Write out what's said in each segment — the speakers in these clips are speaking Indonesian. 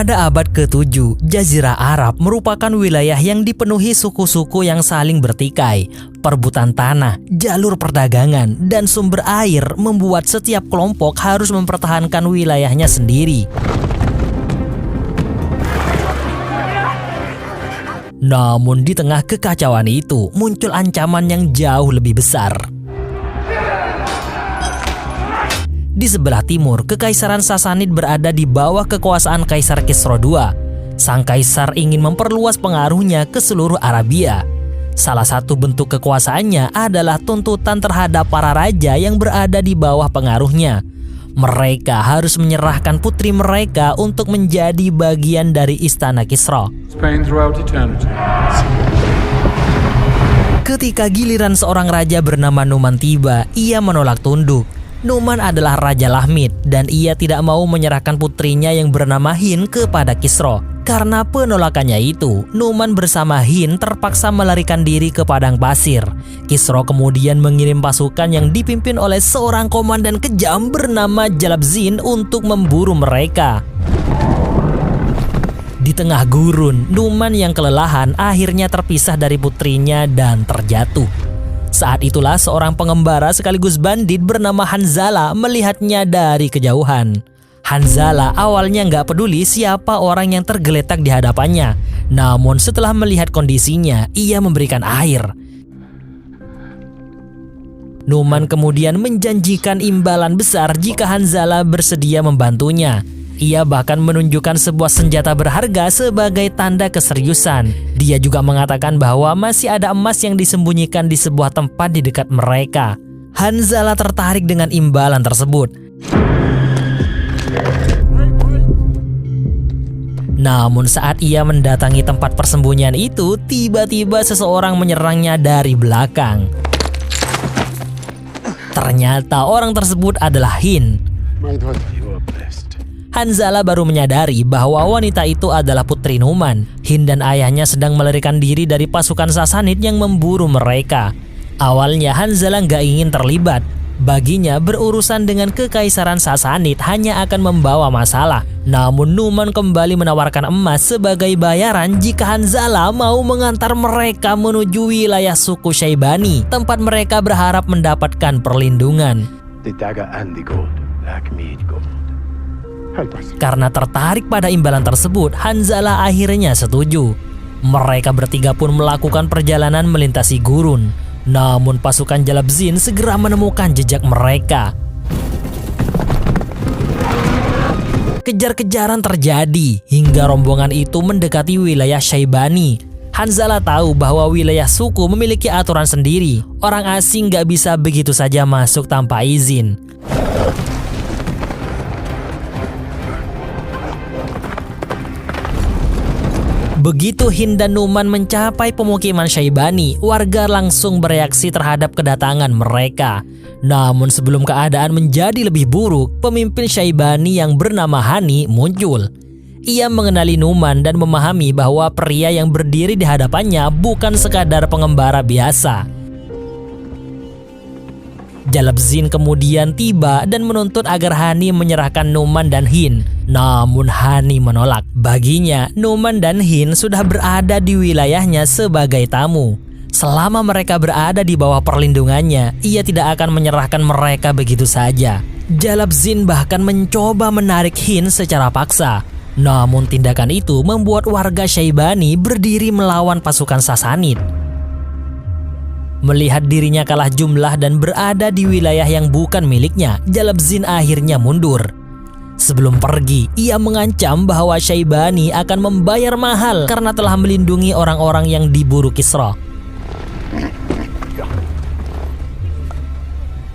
Pada abad ke-7, Jazirah Arab merupakan wilayah yang dipenuhi suku-suku yang saling bertikai. Perebutan tanah, jalur perdagangan, dan sumber air membuat setiap kelompok harus mempertahankan wilayahnya sendiri. Namun di tengah kekacauan itu, muncul ancaman yang jauh lebih besar. Di sebelah timur, Kekaisaran Sasanid berada di bawah kekuasaan Kaisar Kisra II. Sang kaisar ingin memperluas pengaruhnya ke seluruh Arabia. Salah satu bentuk kekuasaannya adalah tuntutan terhadap para raja yang berada di bawah pengaruhnya. Mereka harus menyerahkan putri mereka untuk menjadi bagian dari istana Kisra. Ketika giliran seorang raja bernama Numan tiba, ia menolak tunduk. Numan adalah Raja Lahmid dan ia tidak mau menyerahkan putrinya yang bernama Hind kepada Kisra. Karena penolakannya itu, Numan bersama Hind terpaksa melarikan diri ke padang pasir. Kisra kemudian mengirim pasukan yang dipimpin oleh seorang komandan kejam bernama Jalabzin untuk memburu mereka. Di tengah gurun, Numan yang kelelahan akhirnya terpisah dari putrinya dan terjatuh. Saat itulah seorang pengembara sekaligus bandit bernama Hanzala melihatnya dari kejauhan. Hanzala awalnya nggak peduli siapa orang yang tergeletak di hadapannya. Namun setelah melihat kondisinya, ia memberikan air. Numan kemudian menjanjikan imbalan besar jika Hanzala bersedia membantunya. Ia bahkan menunjukkan sebuah senjata berharga sebagai tanda keseriusan. Dia juga mengatakan bahwa masih ada emas yang disembunyikan di sebuah tempat di dekat mereka. Hanzala tertarik dengan imbalan tersebut. Namun saat ia mendatangi tempat persembunyian itu, tiba-tiba seseorang menyerangnya dari belakang. Ternyata orang tersebut adalah Hind. Hanzala baru menyadari bahwa wanita itu adalah putri Numan. Hind dan ayahnya sedang melarikan diri dari pasukan Sasanid yang memburu mereka. Awalnya Hanzala nggak ingin terlibat. Baginya berurusan dengan Kekaisaran Sasanid hanya akan membawa masalah. Namun Numan kembali menawarkan emas sebagai bayaran jika Hanzala mau mengantar mereka menuju wilayah suku Syaibani, tempat mereka berharap mendapatkan perlindungan. Karena tertarik pada imbalan tersebut, Hanzala akhirnya setuju. Mereka bertiga pun melakukan perjalanan melintasi gurun. Namun pasukan Jalabzin segera menemukan jejak mereka. Kejar-kejaran terjadi hingga rombongan itu mendekati wilayah Syaibani. Hanzala tahu bahwa wilayah suku memiliki aturan sendiri. Orang asing gak bisa begitu saja masuk tanpa izin. Begitu Hind dan Numan mencapai pemukiman Syaibani, warga langsung bereaksi terhadap kedatangan mereka. Namun sebelum keadaan menjadi lebih buruk, pemimpin Syaibani yang bernama Hani muncul. Ia mengenali Numan dan memahami bahwa pria yang berdiri di hadapannya bukan sekadar pengembara biasa. Jalabzin kemudian tiba dan menuntut agar Hani menyerahkan Numan dan Hind. Namun Hani menolak. Baginya, Numan dan Hind sudah berada di wilayahnya sebagai tamu. Selama mereka berada di bawah perlindungannya, ia tidak akan menyerahkan mereka begitu saja. Jalabzin bahkan mencoba menarik Hind secara paksa. Namun tindakan itu membuat warga Syaibani berdiri melawan pasukan Sasanid. Melihat dirinya kalah jumlah dan berada di wilayah yang bukan miliknya, Jalabzin akhirnya mundur. Sebelum pergi, ia mengancam bahwa Syaibani akan membayar mahal karena telah melindungi orang-orang yang diburu Kisra.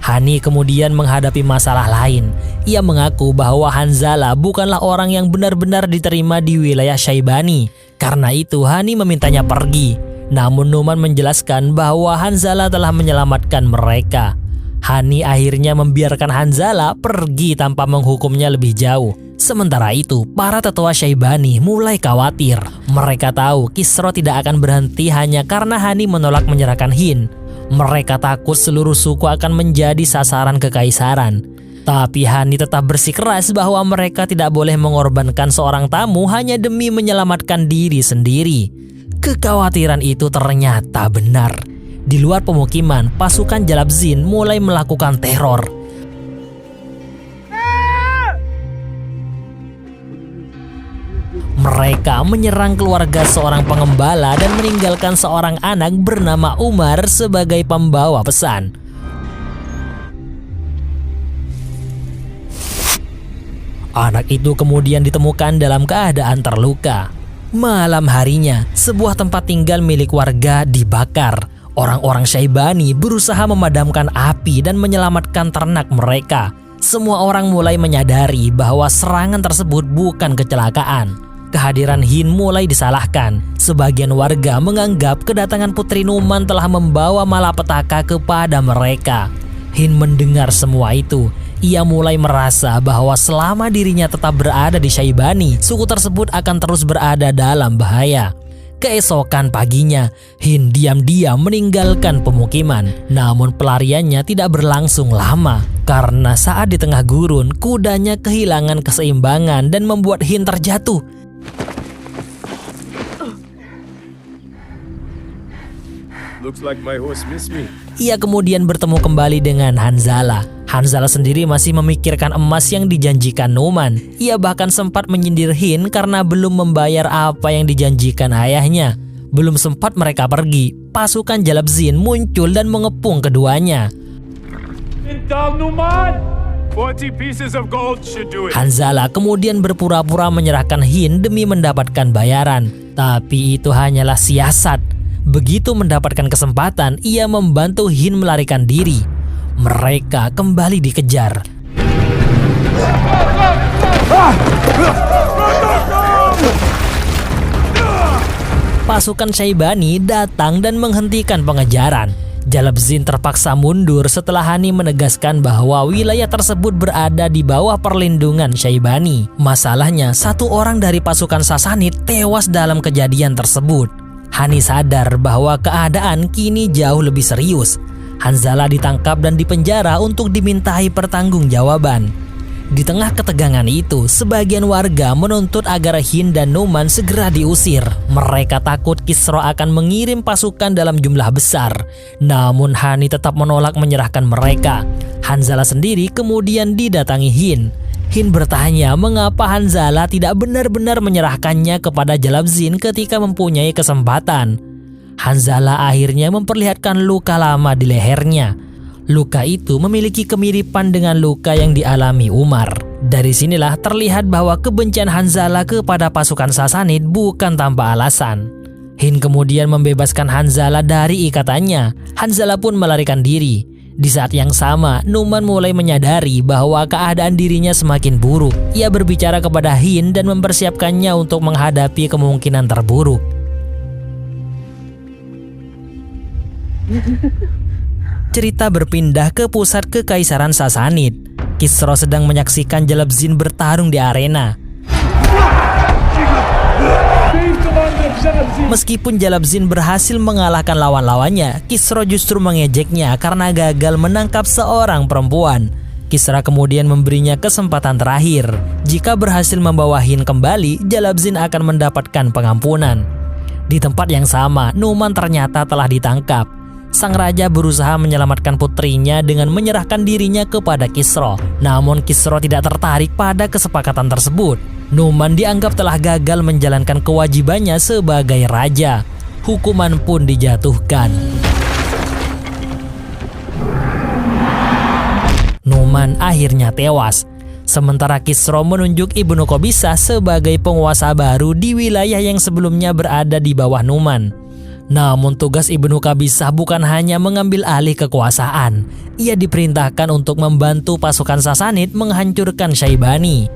Hani kemudian menghadapi masalah lain. Ia mengaku bahwa Hanzala bukanlah orang yang benar-benar diterima di wilayah Syaibani. Karena itu Hani memintanya pergi. Namun Numan menjelaskan bahwa Hanzala telah menyelamatkan mereka. Hani akhirnya membiarkan Hanzala pergi tanpa menghukumnya lebih jauh. Sementara itu, para tetua Syaibani mulai khawatir. Mereka tahu Kisra tidak akan berhenti hanya karena Hani menolak menyerahkan Hind. Mereka takut seluruh suku akan menjadi sasaran kekaisaran. Tapi Hani tetap bersikeras bahwa mereka tidak boleh mengorbankan seorang tamu hanya demi menyelamatkan diri sendiri. Kekhawatiran itu ternyata benar. Di luar pemukiman, pasukan Jalabzin mulai melakukan teror. Mereka menyerang keluarga seorang pengembala dan meninggalkan seorang anak bernama Umar sebagai pembawa pesan. Anak itu kemudian ditemukan dalam keadaan terluka. Malam harinya, sebuah tempat tinggal milik warga dibakar. Orang-orang Syaibani berusaha memadamkan api dan menyelamatkan ternak mereka. Semua orang mulai menyadari bahwa serangan tersebut bukan kecelakaan. Kehadiran Hind mulai disalahkan. Sebagian warga menganggap kedatangan Putri Numan telah membawa malapetaka kepada mereka. Hind mendengar semua itu. Ia mulai merasa bahwa selama dirinya tetap berada di Syaibani, suku tersebut akan terus berada dalam bahaya. Keesokan paginya, Hind diam-diam meninggalkan pemukiman. Namun pelariannya tidak berlangsung lama, karena saat di tengah gurun, kudanya kehilangan keseimbangan dan membuat Hind terjatuh. Looks like my horse missed me. Ia kemudian bertemu kembali dengan Hanzala. Hanzala sendiri masih memikirkan emas yang dijanjikan Numan. Ia bahkan sempat menyindir Hind karena belum membayar apa yang dijanjikan ayahnya. Belum sempat mereka pergi, pasukan Jalabzin muncul dan mengepung keduanya. Intal Numan! 40 pieces of gold should do it. Hanzala kemudian berpura-pura menyerahkan Hind demi mendapatkan bayaran. Tapi itu hanyalah siasat. Begitu mendapatkan kesempatan, ia membantu Hind melarikan diri. Mereka kembali dikejar. Pasukan Syaibani datang dan menghentikan pengejaran. Jalabzin terpaksa mundur setelah Hani menegaskan bahwa wilayah tersebut berada di bawah perlindungan Syaibani. Masalahnya, satu orang dari pasukan Sasanid tewas dalam kejadian tersebut. Hani sadar bahwa keadaan kini jauh lebih serius. Hanzala ditangkap dan dipenjara untuk dimintai pertanggungjawaban. Di tengah ketegangan itu, sebagian warga menuntut agar Hind dan Numan segera diusir. Mereka takut Kisra akan mengirim pasukan dalam jumlah besar. Namun Hani tetap menolak menyerahkan mereka. Hanzala sendiri kemudian didatangi Hind. Hind bertanya mengapa Hanzala tidak benar-benar menyerahkannya kepada Jalabzin ketika mempunyai kesempatan. Hanzala akhirnya memperlihatkan luka lama di lehernya. Luka itu memiliki kemiripan dengan luka yang dialami Umar. Dari sinilah terlihat bahwa kebencian Hanzala kepada pasukan Sasanid bukan tanpa alasan. Hind kemudian membebaskan Hanzala dari ikatannya. Hanzala pun melarikan diri. Di saat yang sama, Numan mulai menyadari bahwa keadaan dirinya semakin buruk. Ia berbicara kepada Hind dan mempersiapkannya untuk menghadapi kemungkinan terburuk. Cerita berpindah ke pusat Kekaisaran Sasanid. Kisra sedang menyaksikan Jalabzin bertarung di arena. Meskipun Jalabzin berhasil mengalahkan lawan-lawannya, Kisra justru mengejeknya karena gagal menangkap seorang perempuan. Kisra kemudian memberinya kesempatan terakhir. Jika berhasil membawa Hind kembali, Jalabzin akan mendapatkan pengampunan. Di tempat yang sama, Numan ternyata telah ditangkap. Sang raja berusaha menyelamatkan putrinya dengan menyerahkan dirinya kepada Kisra. Namun Kisra tidak tertarik pada kesepakatan tersebut. Numan dianggap telah gagal menjalankan kewajibannya sebagai raja. Hukuman pun dijatuhkan. Numan akhirnya tewas. Sementara Kisra menunjuk Ibnu Qabisah sebagai penguasa baru di wilayah yang sebelumnya berada di bawah Numan. Namun tugas Ibnu Qabisah bukan hanya mengambil alih kekuasaan. Ia diperintahkan untuk membantu pasukan Sasanid menghancurkan Syaibani.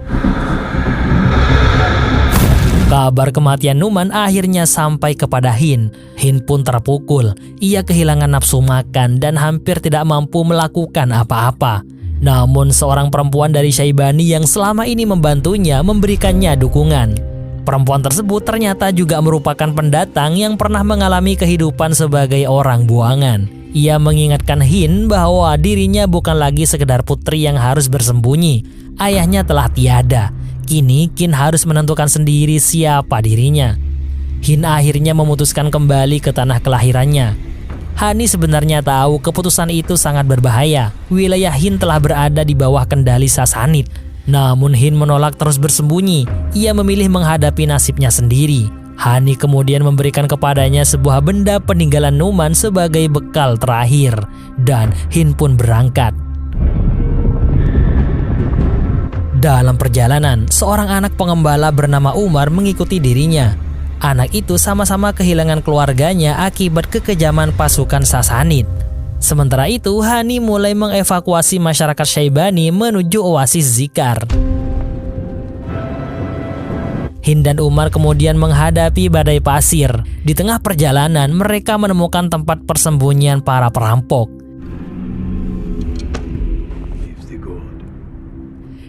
Kabar kematian Numan akhirnya sampai kepada Hind. Hind pun terpukul. Ia kehilangan nafsu makan dan hampir tidak mampu melakukan apa-apa. Namun seorang perempuan dari Syaibani yang selama ini membantunya memberikannya dukungan. Perempuan tersebut ternyata juga merupakan pendatang yang pernah mengalami kehidupan sebagai orang buangan. Ia mengingatkan Hin bahwa dirinya bukan lagi sekedar putri yang harus bersembunyi. Ayahnya telah tiada. Kini Qin harus menentukan sendiri siapa dirinya. Hin akhirnya memutuskan kembali ke tanah kelahirannya. Hani sebenarnya tahu keputusan itu sangat berbahaya. Wilayah Hin telah berada di bawah kendali Sasanid. Namun Hin menolak terus bersembunyi. Ia memilih menghadapi nasibnya sendiri. Hani kemudian memberikan kepadanya sebuah benda peninggalan Numan sebagai bekal terakhir. Dan Hin pun berangkat. Dalam perjalanan, seorang anak pengembala bernama Umar mengikuti dirinya. Anak itu sama-sama kehilangan keluarganya akibat kekejaman pasukan Sasanid. Sementara itu, Hani mulai mengevakuasi masyarakat Syaibani menuju oasis Zikar. Hin dan Umar kemudian menghadapi badai pasir. Di tengah perjalanan, mereka menemukan tempat persembunyian para perampok.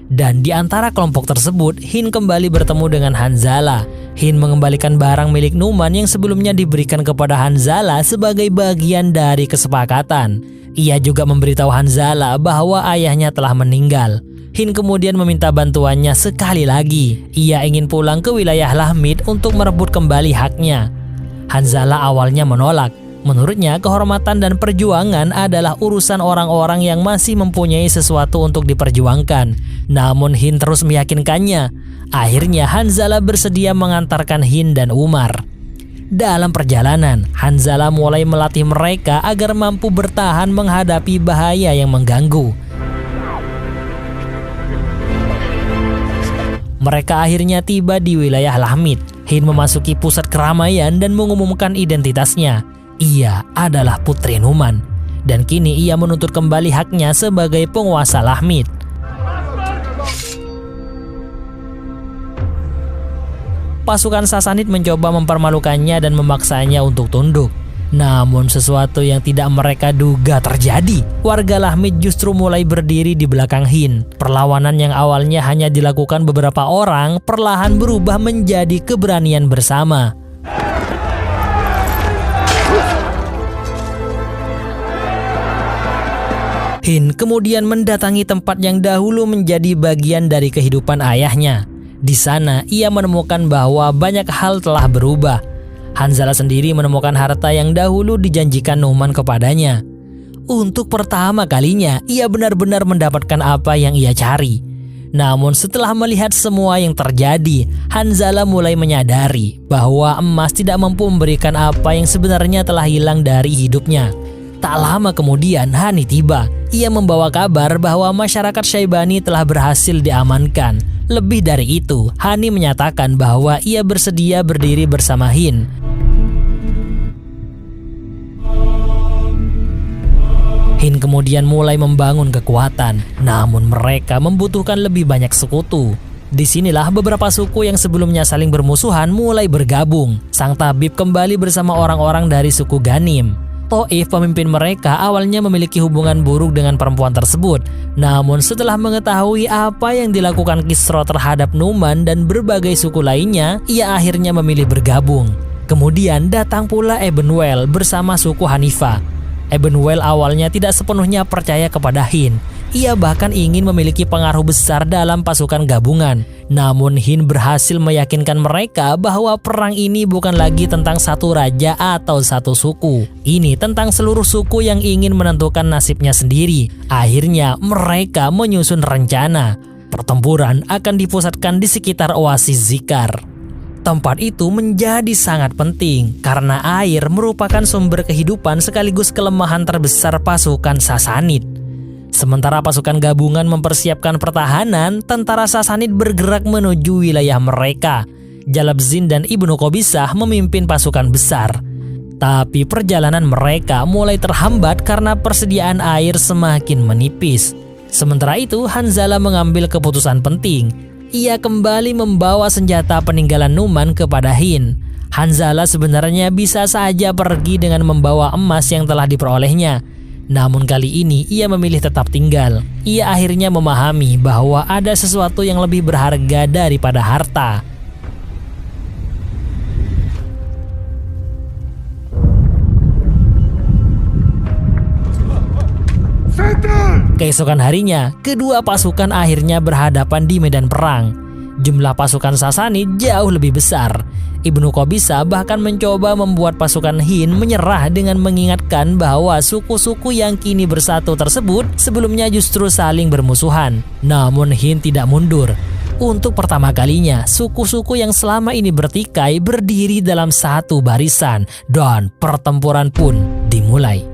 Dan di antara kelompok tersebut, Hin kembali bertemu dengan Hanzala. Hin mengembalikan barang milik Numan yang sebelumnya diberikan kepada Hanzala sebagai bagian dari kesepakatan. Ia juga memberitahu Hanzala bahwa ayahnya telah meninggal. Hin kemudian meminta bantuannya sekali lagi. Ia ingin pulang ke wilayah Lahmid untuk merebut kembali haknya. Hanzala awalnya menolak. Menurutnya, kehormatan dan perjuangan adalah urusan orang-orang yang masih mempunyai sesuatu untuk diperjuangkan. Namun Hin terus meyakinkannya. Akhirnya Hanzala bersedia mengantarkan Hin dan Umar. Dalam perjalanan, Hanzala mulai melatih mereka agar mampu bertahan menghadapi bahaya yang mengganggu. Mereka akhirnya tiba di wilayah Lahmid. Hin memasuki pusat keramaian dan mengumumkan identitasnya. Ia adalah putri Numan, dan kini ia menuntut kembali haknya sebagai penguasa Lahmid. Pasukan Sasanid mencoba mempermalukannya dan memaksanya untuk tunduk. Namun sesuatu yang tidak mereka duga terjadi. Warga Lahmid justru mulai berdiri di belakang Hin. Perlawanan yang awalnya hanya dilakukan beberapa orang perlahan berubah menjadi keberanian bersama. Hin kemudian mendatangi tempat yang dahulu menjadi bagian dari kehidupan ayahnya. Di sana ia menemukan bahwa banyak hal telah berubah. Hanzala sendiri menemukan harta yang dahulu dijanjikan Numan kepadanya. Untuk pertama kalinya ia benar-benar mendapatkan apa yang ia cari. Namun setelah melihat semua yang terjadi, Hanzala mulai menyadari bahwa emas tidak mampu memberikan apa yang sebenarnya telah hilang dari hidupnya. Tak lama kemudian Hani tiba. Ia membawa kabar bahwa masyarakat Syaibani telah berhasil diamankan. Lebih dari itu, Hani menyatakan bahwa ia bersedia berdiri bersama Hin. Hin kemudian mulai membangun kekuatan, namun mereka membutuhkan lebih banyak sekutu. Disinilah beberapa suku yang sebelumnya saling bermusuhan mulai bergabung. Sang tabib kembali bersama orang-orang dari suku Ghanim. Taif, pemimpin mereka, awalnya memiliki hubungan buruk dengan perempuan tersebut. Namun setelah mengetahui apa yang dilakukan Kisra terhadap Numan dan berbagai suku lainnya, ia akhirnya memilih bergabung. Kemudian datang pula Ebenwell bersama suku Hanifah. Ebenwell awalnya tidak sepenuhnya percaya kepada Hin. Ia bahkan ingin memiliki pengaruh besar dalam pasukan gabungan. Namun Hin berhasil meyakinkan mereka bahwa perang ini bukan lagi tentang satu raja atau satu suku. Ini tentang seluruh suku yang ingin menentukan nasibnya sendiri. Akhirnya mereka menyusun rencana. Pertempuran akan dipusatkan di sekitar oasis Zikar. Tempat itu menjadi sangat penting karena air merupakan sumber kehidupan sekaligus kelemahan terbesar pasukan Sasanid. Sementara pasukan gabungan mempersiapkan pertahanan, tentara Sasanid bergerak menuju wilayah mereka. Jalabzin dan Ibnu Qobisah memimpin pasukan besar. Tapi perjalanan mereka mulai terhambat karena persediaan air semakin menipis. Sementara itu, Hanzala mengambil keputusan penting. Ia kembali membawa senjata peninggalan Numan kepada Hin. Hanzala sebenarnya bisa saja pergi dengan membawa emas yang telah diperolehnya. Namun kali ini ia memilih tetap tinggal. Ia akhirnya memahami bahwa ada sesuatu yang lebih berharga daripada harta. Keesokan harinya, kedua pasukan akhirnya berhadapan di medan perang. Jumlah pasukan Sasanid jauh lebih besar. Ibnu Qabisah bahkan mencoba membuat pasukan Hind menyerah dengan mengingatkan bahwa suku-suku yang kini bersatu tersebut sebelumnya justru saling bermusuhan. Namun Hind tidak mundur. Untuk pertama kalinya, suku-suku yang selama ini bertikai berdiri dalam satu barisan dan pertempuran pun dimulai.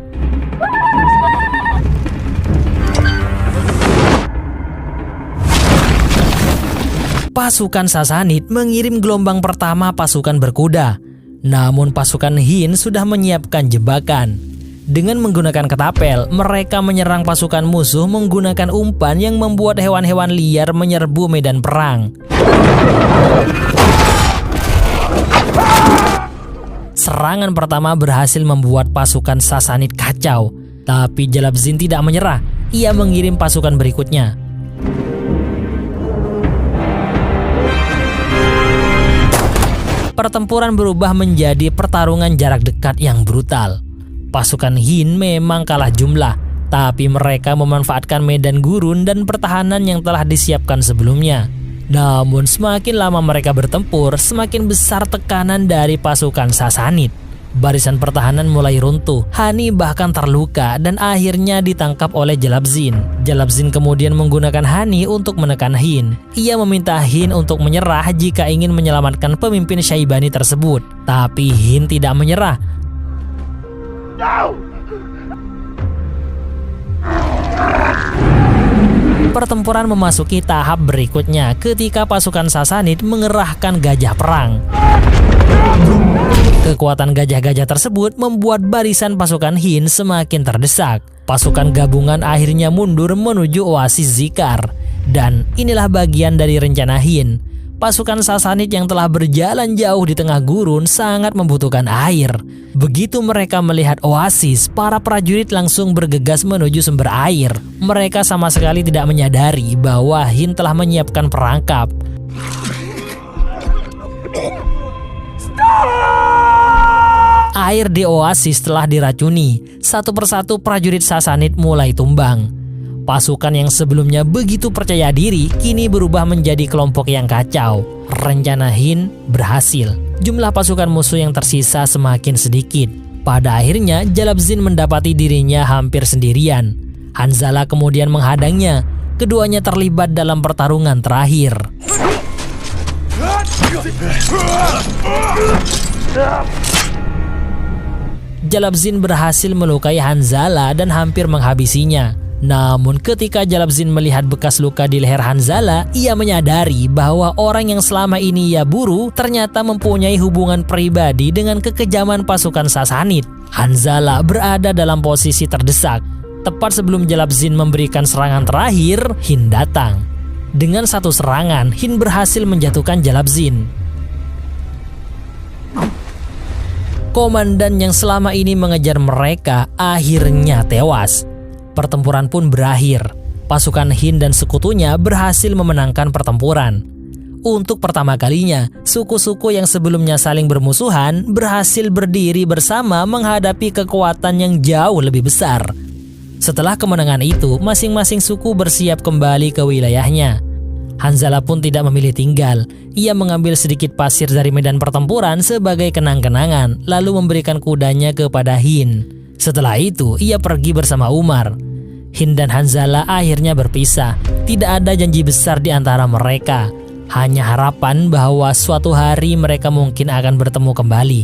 Pasukan Sasanid mengirim gelombang pertama pasukan berkuda. Namun pasukan Hind sudah menyiapkan jebakan. Dengan menggunakan ketapel, mereka menyerang pasukan musuh menggunakan umpan yang membuat hewan-hewan liar menyerbu medan perang. Serangan pertama berhasil membuat pasukan Sasanid kacau. Tapi Jalabzin tidak menyerah. Ia mengirim pasukan berikutnya. Pertempuran berubah menjadi pertarungan jarak dekat yang brutal. Pasukan Hind memang kalah jumlah, tapi mereka memanfaatkan medan gurun dan pertahanan yang telah disiapkan sebelumnya. Namun semakin lama mereka bertempur, semakin besar tekanan dari pasukan Sasanid. Barisan pertahanan mulai runtuh, Hani bahkan terluka dan akhirnya ditangkap oleh Jalabzin. Jalabzin kemudian menggunakan Hani untuk menekan Hind. Ia meminta Hind untuk menyerah jika ingin menyelamatkan pemimpin Syaibani tersebut. Tapi Hind tidak menyerah. Pertempuran memasuki tahap berikutnya ketika pasukan Sasanid mengerahkan gajah perang. Kekuatan gajah-gajah tersebut membuat barisan pasukan Hind semakin terdesak. Pasukan gabungan akhirnya mundur menuju oasis Zikar. Dan inilah bagian dari rencana Hind. Pasukan Sasanid yang telah berjalan jauh di tengah gurun sangat membutuhkan air. Begitu mereka melihat oasis, para prajurit langsung bergegas menuju sumber air. Mereka sama sekali tidak menyadari bahwa Hind telah menyiapkan perangkap. Air di oasis telah diracuni. Satu persatu prajurit Sasanid mulai tumbang. Pasukan yang sebelumnya begitu percaya diri kini berubah menjadi kelompok yang kacau. Rencana Hind berhasil. Jumlah pasukan musuh yang tersisa semakin sedikit. Pada akhirnya Jalabzin mendapati dirinya hampir sendirian. Hanzalah kemudian menghadangnya. Keduanya terlibat dalam pertarungan terakhir. Jalabzin berhasil melukai Hanzalah dan hampir menghabisinya. Namun ketika Jalabzin melihat bekas luka di leher Hanzalah, ia menyadari bahwa orang yang selama ini ia buru ternyata mempunyai hubungan pribadi dengan kekejaman pasukan Sasanid. Hanzalah berada dalam posisi terdesak. Tepat sebelum Jalabzin memberikan serangan terakhir, Hind datang. Dengan satu serangan, Hind berhasil menjatuhkan Jalabzin. Komandan yang selama ini mengejar mereka akhirnya tewas. Pertempuran pun berakhir. Pasukan Hind dan sekutunya berhasil memenangkan pertempuran. Untuk pertama kalinya, suku-suku yang sebelumnya saling bermusuhan berhasil berdiri bersama menghadapi kekuatan yang jauh lebih besar. Setelah kemenangan itu, masing-masing suku bersiap kembali ke wilayahnya. Hanzalah pun tidak memilih tinggal. Ia mengambil sedikit pasir dari medan pertempuran sebagai kenang-kenangan, lalu memberikan kudanya kepada Hind. Setelah itu, ia pergi bersama Umar. Hind dan Hanzalah akhirnya berpisah. Tidak ada janji besar di antara mereka. Hanya harapan bahwa suatu hari mereka mungkin akan bertemu kembali.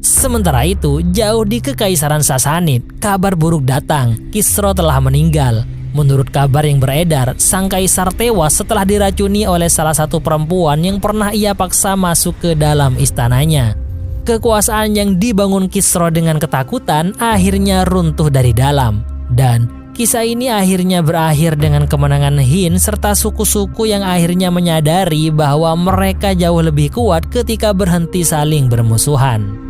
Sementara itu, jauh di Kekaisaran Sasanid, kabar buruk datang. Kisra telah meninggal. Menurut kabar yang beredar, sang kaisar tewas setelah diracuni oleh salah satu perempuan yang pernah ia paksa masuk ke dalam istananya. Kekuasaan yang dibangun Kisra dengan ketakutan akhirnya runtuh dari dalam. Dan kisah ini akhirnya berakhir dengan kemenangan Hind serta suku-suku yang akhirnya menyadari bahwa mereka jauh lebih kuat ketika berhenti saling bermusuhan.